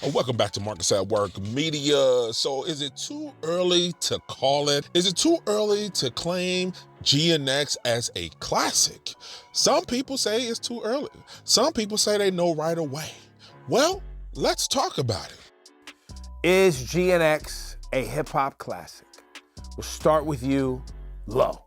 Welcome back to Marcus at Work Media. So is it too early to call it? Is it too early to claim GNX as a classic? Some people say it's too early. Some people say they know right away. Well, let's talk about it. Is GNX a hip-hop classic? We'll start with you, Low.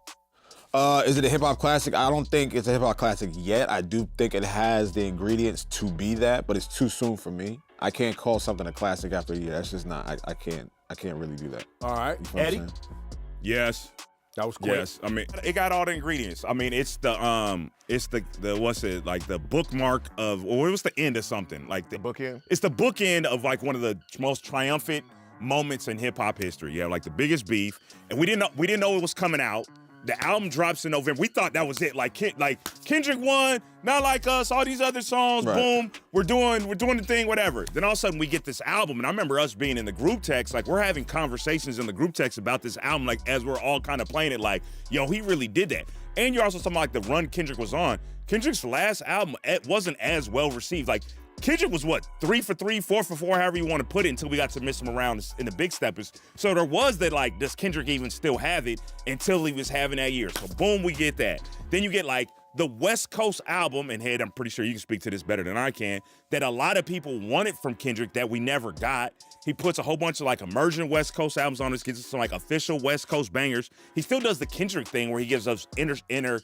Is it a hip-hop classic? I don't think it's a hip-hop classic yet. I do think it has the ingredients to be that, but it's too soon for me. I can't call something a classic after a year. That's just not, I can't really do that. All right, You know Eddie? Yes. That was quick. Yes. I mean, it got all the ingredients. I mean, it's the what's it, like the bookmark of, or it was the end of something. Like the bookend? It's the bookend of like one of the most triumphant moments in hip hop history. You have like the biggest beef, and we didn't know it was coming out. The album drops in November. We thought that was it. Like Kendrick won, Not Like Us, all these other songs, Right. boom, we're doing the thing, whatever. Then all of a sudden we get this album, and I remember us being in the group text, like we're having conversations in the group text about this album, like as we're all kind of playing it, like, yo, he really did that. And you're also talking like the run Kendrick was on. Kendrick's last album wasn't as well received. Like, Kendrick was what, 3 for 3, 4 for 4, however you want to put it, until we got to miss him around in the big steppers. So there was that, like, does Kendrick even still have it, until he was having that year. So boom, we get that. Then you get like the West Coast album, and Head, I'm pretty sure you can speak to this better than I can, that a lot of people wanted from Kendrick that we never got. He puts a whole bunch of like emerging West Coast albums on this, gives us some like official West Coast bangers. He still does the Kendrick thing where he gives us interpersonal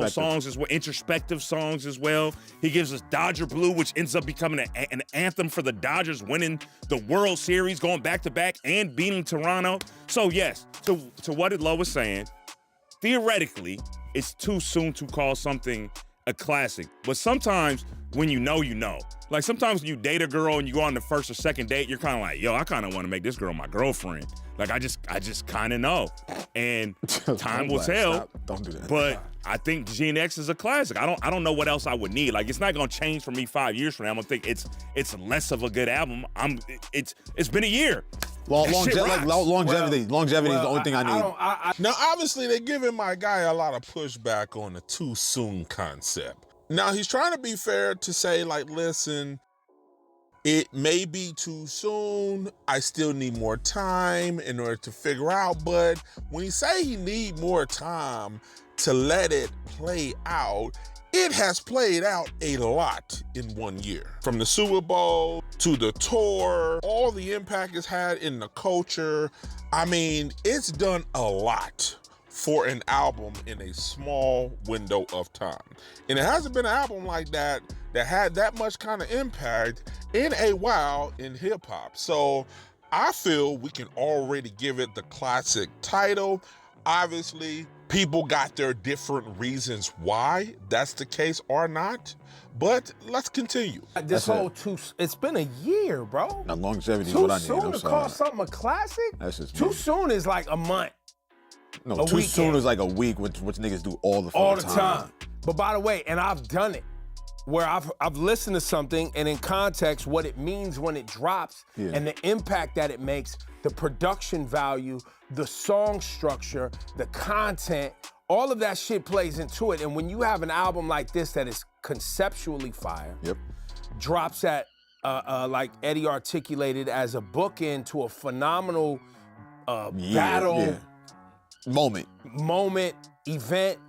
songs as well, introspective songs as well. He gives us Dodger Blue, which ends up becoming an anthem for the Dodgers winning the World Series, going back to back and beating Toronto. So yes, to what Lo was saying, theoretically, it's too soon to call something a classic. But sometimes when you know, you know. Like sometimes when you date a girl and you go on the first or second date, you're kind of like, yo, I kind of want to make this girl my girlfriend. Like I just kind of know. And time will tell. Stop. Don't do that. But I think GNX is a classic. I don't know what else I would need. Like it's not gonna change for me 5 years from now. I'm gonna think it's less of a good album. It's been a year. Longevity is the only thing I need. Now, obviously, they're giving my guy a lot of pushback on the too soon concept. Now, he's trying to be fair to say, like, listen, it may be too soon. I still need more time in order to figure out. But when you say he need more time to let it play out, it has played out a lot in 1 year. From the Super Bowl to the tour, all the impact it's had in the culture. I mean, it's done a lot for an album in a small window of time. And it hasn't been an album like that had that much kind of impact in a while in hip hop. So I feel we can already give it the classic title. Obviously, people got their different reasons why that's the case or not, but let's continue. It's been a year, bro. Now, longevity is what I need. Too soon to call something a classic? That's just Too me. soon is like a month. No, too soon is like a week, which niggas do all the time. But by the way, and I've done it, where I've listened to something and in context what it means when it drops and the impact that it makes, the production value, the song structure, the content, all of that shit plays into it. And when you have an album like this that is conceptually fire, drops at, like Eddie articulated, as a bookend to a phenomenal battle moment, event,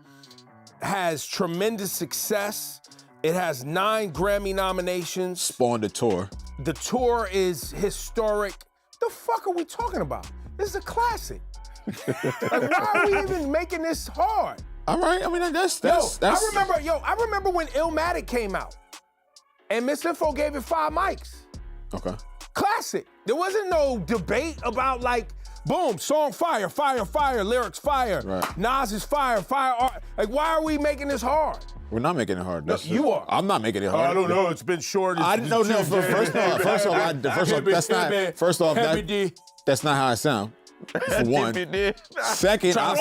has tremendous success. It has 9 Grammy nominations. Spawned a tour. The tour is historic. The fuck are we talking about? This is a classic. Like, why are we even making this hard? All right, I mean, that's. I remember when Illmatic came out, and Miss Info gave it 5 mics. Okay. Classic. There wasn't no debate about like, boom, song fire, fire, fire, lyrics fire. Right. Nas is fire, fire. Like, why are we making this hard? We're not making it hard. You are. I'm not making it hard. I don't know. It's been short. First off, that's not how I sound. For one. Second, all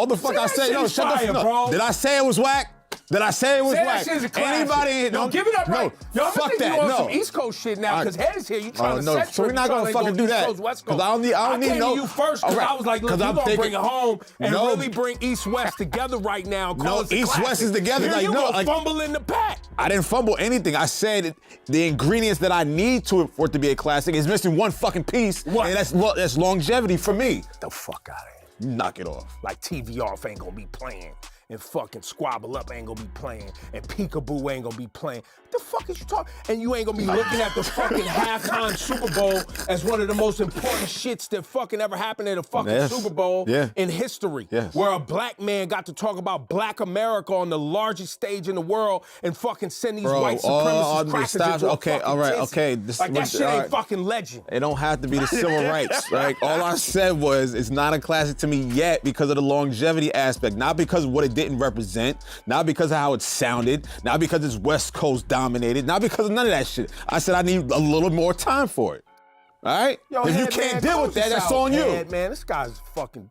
the fuck I said, no, shut the fuck up. Did I say it was whack? Did I say it was Say whack? that shit's a classic. Anybody? No, give it up right. Yo, I'm fuck think that. you on No. some East Coast shit now, because Head is here. You trying to no, set so we're not gonna fucking do that. East Coast, West Coast. Because I don't need came no. to you first, because I was like, look, you gonna bring it home and No. really bring East West together right now. No, East West is together. Here Like, you no, go like, fumble in the pack. I didn't fumble anything. I said the ingredients that I need for it to be a classic is missing one fucking piece. What? And that's longevity for me. Get the fuck out of here. Knock it off. Like TV off ain't gonna be playing, and fucking Squabble Up ain't gonna be playing, and Peekaboo ain't gonna be playing. What the fuck is you talking? And you ain't gonna be looking at the fucking halftime Super Bowl as one of the most important shits that fucking ever happened at a fucking Super Bowl in history. Yes. Where a black man got to talk about black America on the largest stage in the world and fucking send these white supremacist crackers into a fucking okay. Like that shit ain't fucking legend. It don't have to be the civil rights. Like, all I said was it's not a classic to me yet because of the longevity aspect, not because of what it didn't represent, not because of how it sounded, not because it's West Coast dominated, not because of none of that shit. I said I need a little more time for it. All right? Yo, if you Head, can't man, deal with that, that's on you. Head, man, this guy's fucking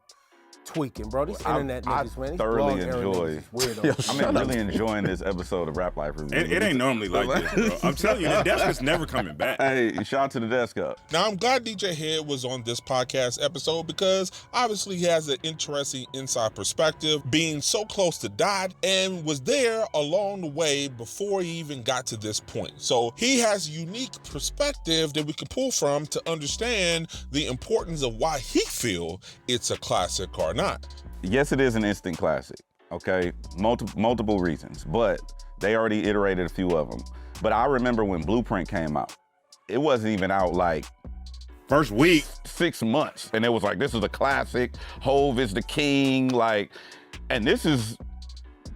tweaking, bro. These internet niggas, man. These thoroughly blog era enjoy. niggas is weirdos. I'm really enjoying this episode of Rap Life Review. It ain't normally like this, bro. I'm telling you, the desk is never coming back. Hey, shout out to the desk up. Now, I'm glad DJ Head was on this podcast episode because obviously he has an interesting inside perspective, being so close to Dot and was there along the way before he even got to this point. So he has a unique perspective that we can pull from to understand the importance of why he feel it's a classic or not. Yes, it is an instant classic, okay? Multiple reasons, but they already iterated a few of them. But I remember when Blueprint came out, it wasn't even out like first week, 6 months. And it was like, this is a classic, Hove is the king, like, and this is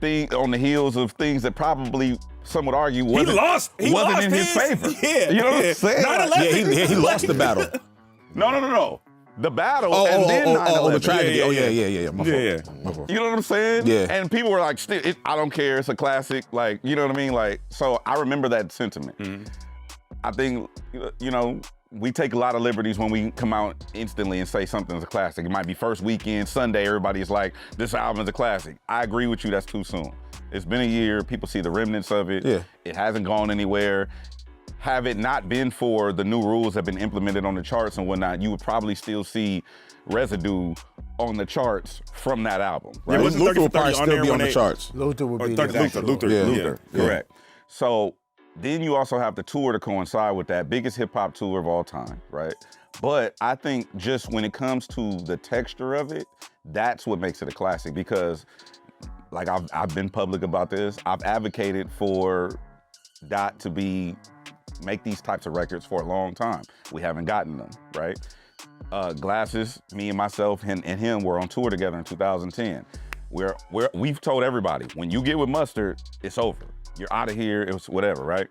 on the heels of things that probably some would argue wasn't in his favor. Yeah. You know what I'm saying? Yeah, he lost the battle. No. The battle and then 9/11. The tragedy. Yeah. My fault. You know what I'm saying? Yeah. And people were like, I don't care, it's a classic. Like, you know what I mean? Like, so I remember that sentiment. Mm-hmm. I think, you know, we take a lot of liberties when we come out instantly and say something's a classic. It might be first weekend, Sunday, everybody's like, this album is a classic. I agree with you, that's too soon. It's been a year, people see the remnants of it. Yeah. It hasn't gone anywhere. Have it not been for the new rules that have been implemented on the charts and whatnot, you would probably still see residue on the charts from that album. Right? Yeah, wasn't Luther 30 will for 30 probably on still there be on when the they- charts. Luther would be Luther. Yeah. Correct. So then you also have the tour to coincide with that, biggest hip hop tour of all time, right? But I think just when it comes to the texture of it, that's what makes it a classic because like I've been public about this. I've advocated for Dot to make these types of records for a long time. We haven't gotten them, right? Glasses, me and myself and him were on tour together in 2010. We've told everybody, when you get with Mustard, it's over. You're out of here, it was whatever, right?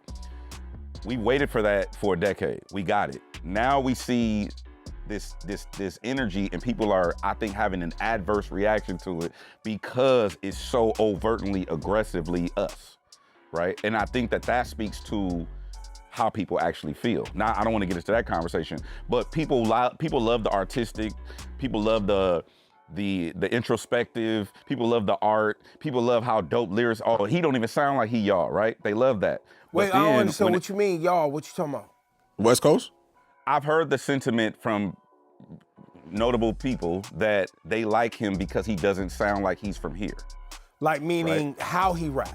We waited for that for a decade. We got it. Now we see this energy and people are, I think, having an adverse reaction to it because it's so overtly, aggressively us, right? And I think that speaks to how people actually feel. Now, I don't want to get into that conversation, but people love the artistic, people love the introspective, people love the art, people love how dope lyrics. Oh, he don't even sound like y'all, right? They love that. Wait, I don't understand what you mean, y'all. What you talking about? West Coast? I've heard the sentiment from notable people that they like him because he doesn't sound like he's from here. Like meaning how he raps?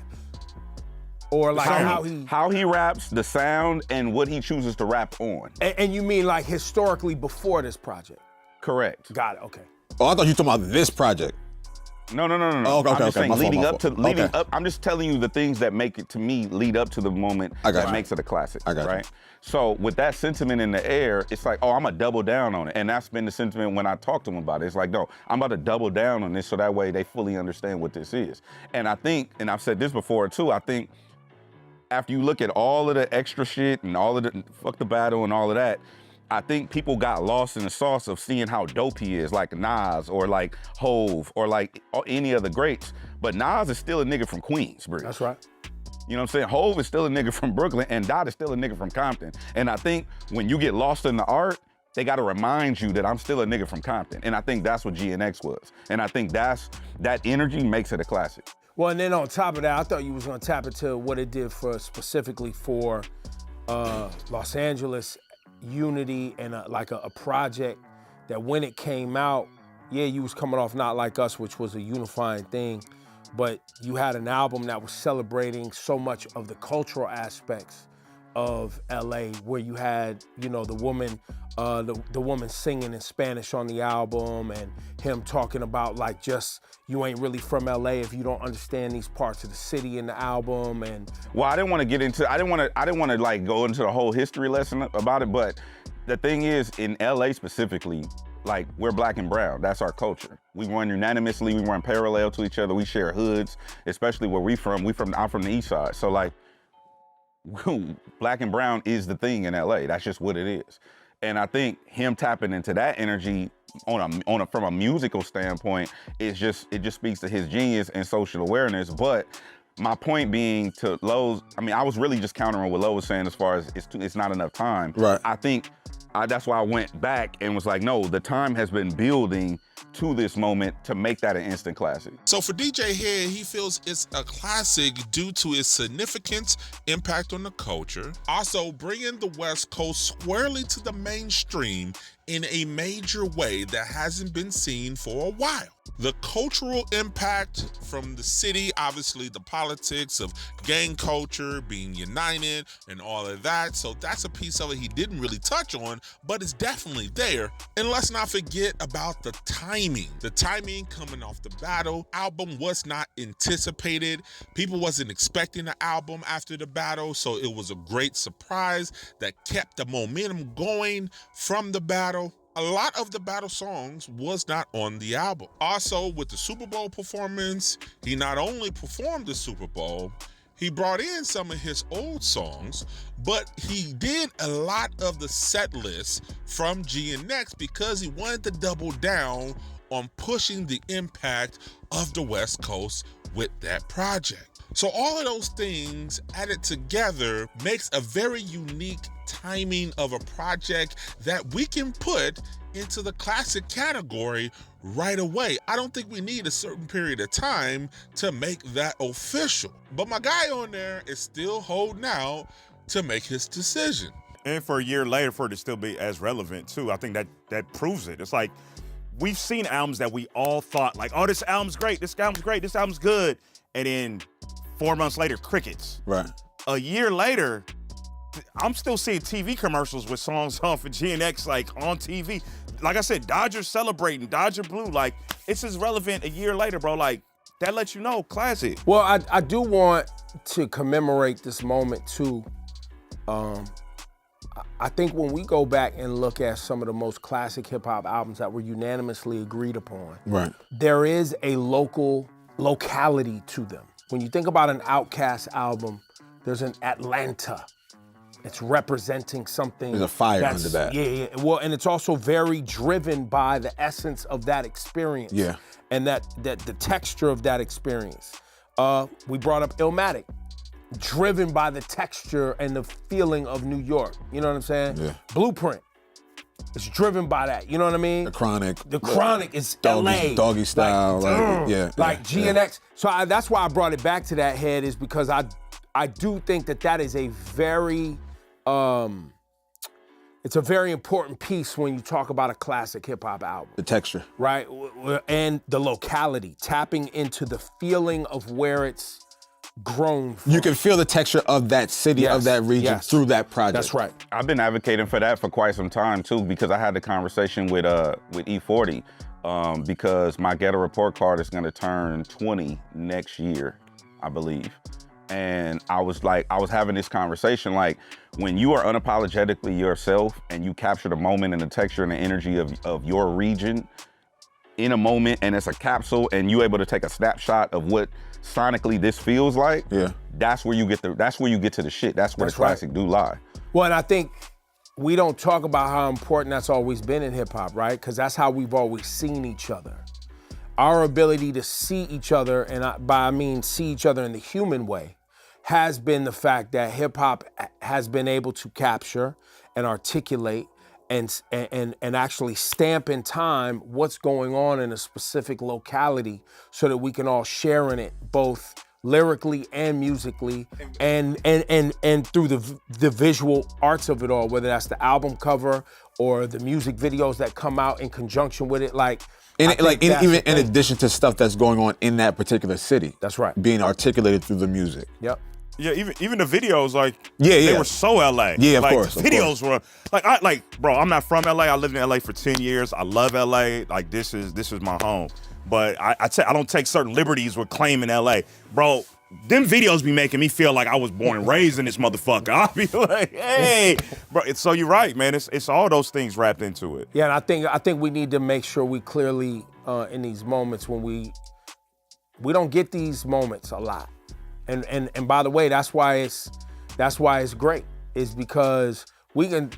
Or like how he raps, the sound, and what he chooses to rap on. And you mean like historically before this project? Correct. Got it, okay. Oh, I thought you were talking about this project. No. Oh, okay, I'm just saying my fault. leading up. I'm just telling you the things that make it, to me, lead up to the moment that makes it a classic. I got you. Right? So with that sentiment in the air, it's like, oh, I'm gonna double down on it. And that's been the sentiment when I talk to them about it. It's like, no, I'm about to double down on this so that way they fully understand what this is. And I think, and I've said this before too, I think after you look at all of the extra shit and all of the fuck the battle and all of that, I think people got lost in the sauce of seeing how dope he is, like Nas or like Hove or like any of the greats. But Nas is still a nigga from Queensbridge. That's right. You know what I'm saying? Hove is still a nigga from Brooklyn and Dot is still a nigga from Compton. And I think when you get lost in the art, they gotta remind you that I'm still a nigga from Compton. And I think that's what GNX was. And I think that energy makes it a classic. Well, and then on top of that, I thought you was gonna tap into what it did for specifically for Los Angeles unity and a project that when it came out, yeah, you was coming off Not Like Us, which was a unifying thing, but you had an album that was celebrating so much of the cultural aspects of LA, where you had, you know, the woman singing in Spanish on the album, and him talking about like just you ain't really from LA if you don't understand these parts of the city in the album. And well, I didn't want to like go into the whole history lesson about it, but the thing is, in LA specifically, like we're black and brown. That's our culture. We run unanimously. We run parallel to each other. We share hoods, especially where I'm from the East Side. So like, black and brown is the thing in LA. That's just what it is. And I think him tapping into that energy from a musical standpoint, it just speaks to his genius and social awareness. But my point being to Lowe's, I mean, I was really just countering what Lowe was saying as far as it's not enough time. Right. I think that's why I went back and was like, no, the time has been building to this moment to make that an instant classic. So for DJ Head, he feels it's a classic due to its significance, impact on the culture, also bringing the West Coast squarely to the mainstream in a major way that hasn't been seen for a while. The cultural impact from the city, obviously the politics of gang culture, being united and all of that. So that's a piece of it he didn't really touch on, but it's definitely there. And let's not forget about the timing. The timing coming off the battle. Album was not anticipated. People wasn't expecting the album after the battle, so it was a great surprise that kept the momentum going from the battle. A lot of the battle songs was not on the album. Also, with the Super Bowl performance, he not only performed the Super Bowl, he brought in some of his old songs, but he did a lot of the set list from GNX because he wanted to double down on pushing the impact of the West Coast with that project. So all of those things added together makes a very unique timing of a project that we can put into the classic category right away. I don't think we need a certain period of time to make that official. But my guy on there is still holding out to make his decision. And for a year later, for it to still be as relevant too, I think that proves it. It's like, we've seen albums that we all thought like, oh, this album's great, this album's great, this album's good. And then 4 months later, crickets. Right. A year later, I'm still seeing TV commercials with songs on for GNX, like on TV. Like I said, Dodgers celebrating, Dodger Blue, like it's as relevant a year later, bro. Like that lets you know, classic. Well, I do want to commemorate this moment too. I think when we go back and look at some of the most classic hip hop albums that were unanimously agreed upon, Right. there is a locality to them. When you think about an Outkast album, there's an Atlanta. It's representing something. There's a fire under that. Yeah. Well, and it's also very driven by the essence of that experience. Yeah. And that the texture of that experience. We brought up Illmatic, driven by the texture and the feeling of New York. You know what I'm saying? Yeah. Blueprint. It's driven by that. You know what I mean? The Chronic. The Chronic is Doggy, LA. Doggy style. Like GNX. Yeah. So that's why I brought it back to that head, is because I do think that is a very, it's a very important piece when you talk about a classic hip hop album. The texture. Right? And the locality, tapping into the feeling of where it's grown from. You can feel the texture of that city, of that region through that project. That's right. I've been advocating for that for quite some time too, because I had the conversation with E40, because my Ghetto Report card is gonna turn 20 next year, I believe. And I was having this conversation, like, when you are unapologetically yourself and you capture the moment and the texture and the energy of your region in a moment, and it's a capsule, and you able to take a snapshot of what sonically this feels like, that's where you get to the shit. That's where the classic do lie. Well, and I think we don't talk about how important that's always been in hip hop, right? Because that's how we've always seen each other. Our ability to see each other, and I mean see each other in the human way, has been the fact that hip hop has been able to capture and articulate and actually stamp in time what's going on in a specific locality so that we can all share in it, both lyrically and musically, and through the visual arts of it all, whether that's the album cover or the music videos that come out in conjunction with it, even in addition to stuff that's going on in that particular city. That's right. Being articulated through the music. Yep. Yeah, even the videos, yeah, they were so LA. Yeah, of like, course. The videos were bro, I'm not from LA. I lived in LA for 10 years. I love LA. Like, this is my home. But I don't take certain liberties with claiming LA. Bro, them videos be making me feel like I was born and raised in this motherfucker. I'll be like, hey, bro. So you're right, man. It's all those things wrapped into it. Yeah, and I think we need to make sure we clearly in these moments when we don't get these moments a lot. And by the way, that's why it's great. Is because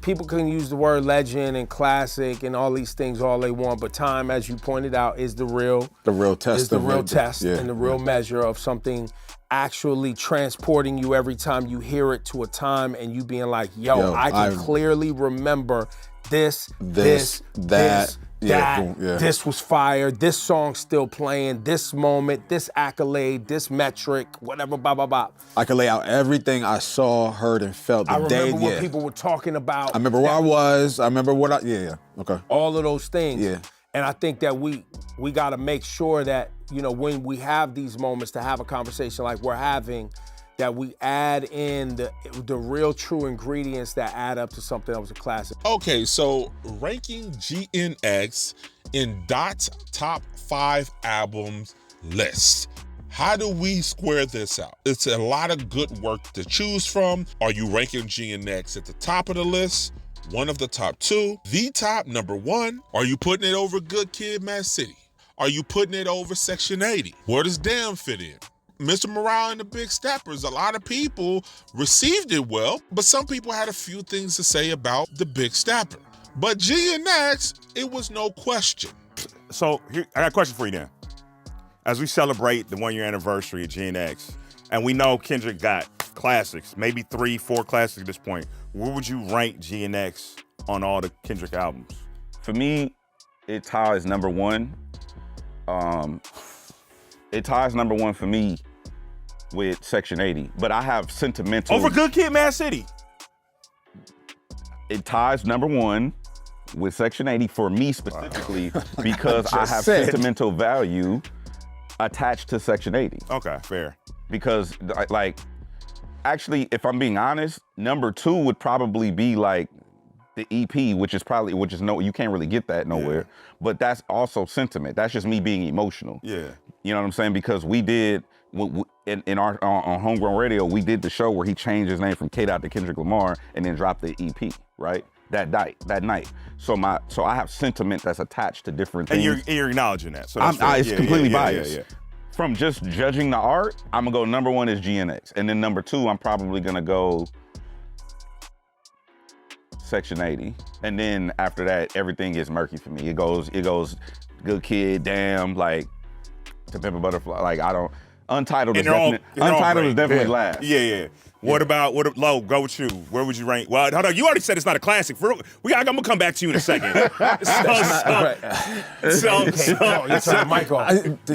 people can use the word legend and classic and all these things all they want, but time, as you pointed out, is the real test. Is the real test and the real measure of something actually transporting you every time you hear it to a time and you being like, yo, I can clearly remember this, that. This was fire, this song's still playing, this moment, this accolade, this metric, whatever, blah, blah, blah. I can lay out everything I saw, heard, and felt the day. I remember what people were talking about. I remember where I was. I remember what okay. All of those things. Yeah. And I think that we gotta make sure that, when we have these moments to have a conversation like we're having, that we add in the real true ingredients that add up to something that was a classic. Okay, so ranking GNX in Dot's top 5 albums list. How do we square this out? It's a lot of good work to choose from. Are you ranking GNX at the top of the list? One of the top 2? The top number 1? Are you putting it over Good Kid, Mad City? Are you putting it over Section 80? Where does Damn fit in? Mr. Morale and the Big Steppers, a lot of people received it well, but some people had a few things to say about the Big Stepper. But GNX, it was no question. So here, I got a question for you then. As we celebrate the 1-year anniversary of GNX, and we know Kendrick got classics, maybe 3, 4 classics at this point, where would you rank GNX on all the Kendrick albums? For me, it ties number 1. It ties number 1 for me with Section 80, but I have sentimental. Over Good Kid, Mad City. It ties number 1 with Section 80 for me specifically because I have sentimental value attached to Section 80. Okay, fair. Because actually, if I'm being honest, number 2 would probably be like the EP, which is you can't really get that nowhere. Yeah. But that's also sentiment. That's just me being emotional. Yeah. You know what I'm saying? Because we did in our on Homegrown Radio, we did the show where he changed his name from K-Dot to Kendrick Lamar and then dropped the EP, right? That night. So I have sentiment that's attached to different things. And you're acknowledging that. So it's completely biased. Yeah. From just judging the art, I'm gonna go number 1 is GNX, and then number 2, I'm probably gonna go Section 80, and then after that, everything gets murky for me. It goes Good Kid, Damn, like To Pimp a Butterfly. Like Untitled is definitely last. Yeah. What about Low? Go with you. Where would you rank? Well, hold on. You already said it's not a classic. I'm gonna come back to you in a second. You turn the mic off. You turn the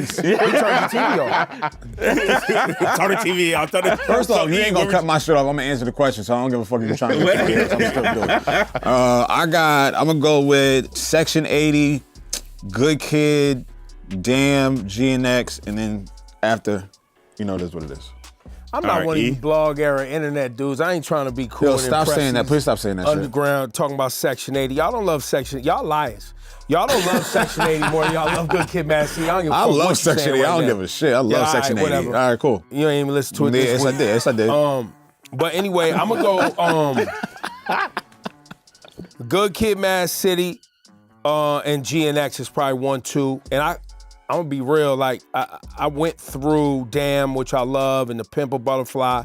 TV off. Turn the TV off. First off, you ain't gonna cut my shit off. I'm gonna answer the question, so I don't give a fuck if you're trying to look at I'm still doing it. I'm gonna go with Section 80, Good Kid, Damn, GNX, and then after, that's what it is. I'm not one of you blog era internet dudes. I ain't trying to be cool. Yo, stop saying that. Please stop saying that shit. Underground, talking about Section 80. Y'all don't love Section. Y'all liars. Y'all don't love Section 80 more than y'all love Good Kid, Mad City. I love Section 80. I don't give a shit. I love Section 80. Whatever. All right, cool. You ain't even listen to it. Yes, I did. But anyway, I'm gonna go. Good Kid, Mad City, and GNX is probably 1, 2, and I'm gonna be real, like, I went through Damn, which I love, and The Pimp a Butterfly.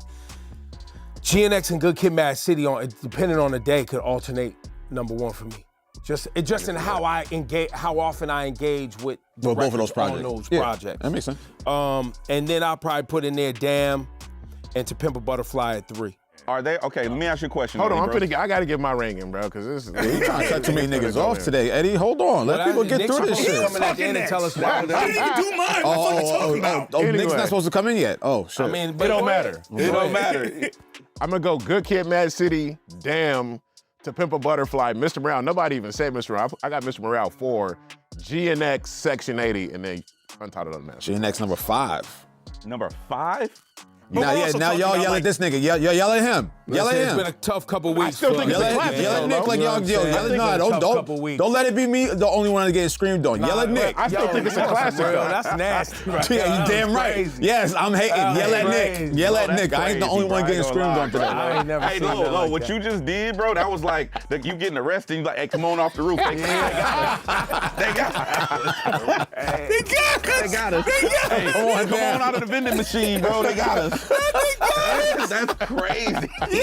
GNX and Good Kid, Mad City, depending on the day, could alternate number 1 for me. Just in how I engage, how often I engage with both of those projects. That makes sense. And then I'll probably put in there Damn and To Pimp a Butterfly at 3. Are they okay? Let me ask you a question. Hold on, Eddie, bro. I gotta get my ring in, bro, because this is. You trying to cut too many niggas off today, Eddie. Hold on, let people get through this shit. Coming at the end and tell us why. I didn't even do mine. What the fuck you talking about? Nick's Anyway. not supposed to come in yet. Oh, shit. I mean, It don't matter. It don't matter. I'm gonna go Good Kid, Mad City, Damn, To Pimp a Butterfly, Mr. Morale. Nobody even said Mr. Morale. I got Mr. Morale 4, GNX Section 80, and then Untitled Unmastered. GNX number 5. Number 5? Now y'all yell at this nigga. Y'all yell at him. Yell at It's him. been a tough couple weeks. still think for it's us. a classic, Yell at Nick like y'all. Don't let it be me, the only one getting screamed on. Yell at Nick. I still think it's a classic, Bro, though. that's nasty. Right Yeah, there. you damn right. Crazy. Yes, I'm hating. Yell at Nick. crazy. Yell at Bro, Nick. that's I ain't the crazy, only bro. one I getting ain't screamed gonna on today. I ain't never Hey, seen that look, like what that. you just did, bro, that was like you getting arrested. You like, hey, come on off the roof. They got us. They got us. Hey, come on out of the vending machine, bro. They got us. That's crazy. He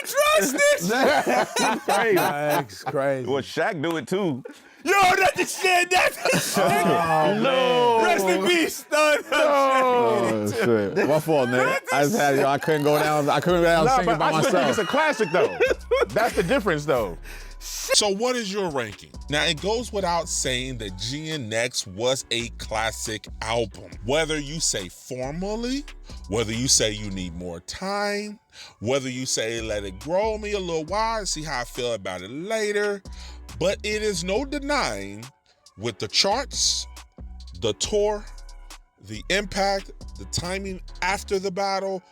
trusts this. That's crazy. That's crazy. Well, Shaq do it too. Yo, that's the shit. That's the shit. No. Rest in peace, son. Oh shit. My fault, Nick. I just had I couldn't go down. I couldn't go down Nah, singing but by I still think it's myself. a classic, though. That's the difference, though. So what is your ranking? Now, it goes without saying that GNX was a classic album. Whether you say formally, whether you say you need more time, whether you say let it grow me a little while and see how I feel about it later, but it is no denying with the charts, the tour, the impact, the timing after the battle,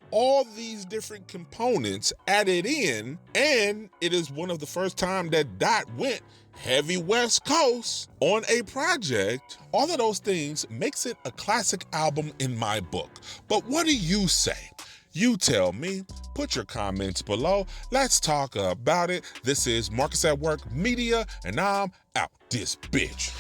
all these different components added in, and it is one of the first time that Dot went heavy West Coast on a project. All of those things makes it a classic album in my book. But what do you say? You tell me. Put your comments below. Let's talk about it. This is Marcus at Work Media, and I'm out this bitch.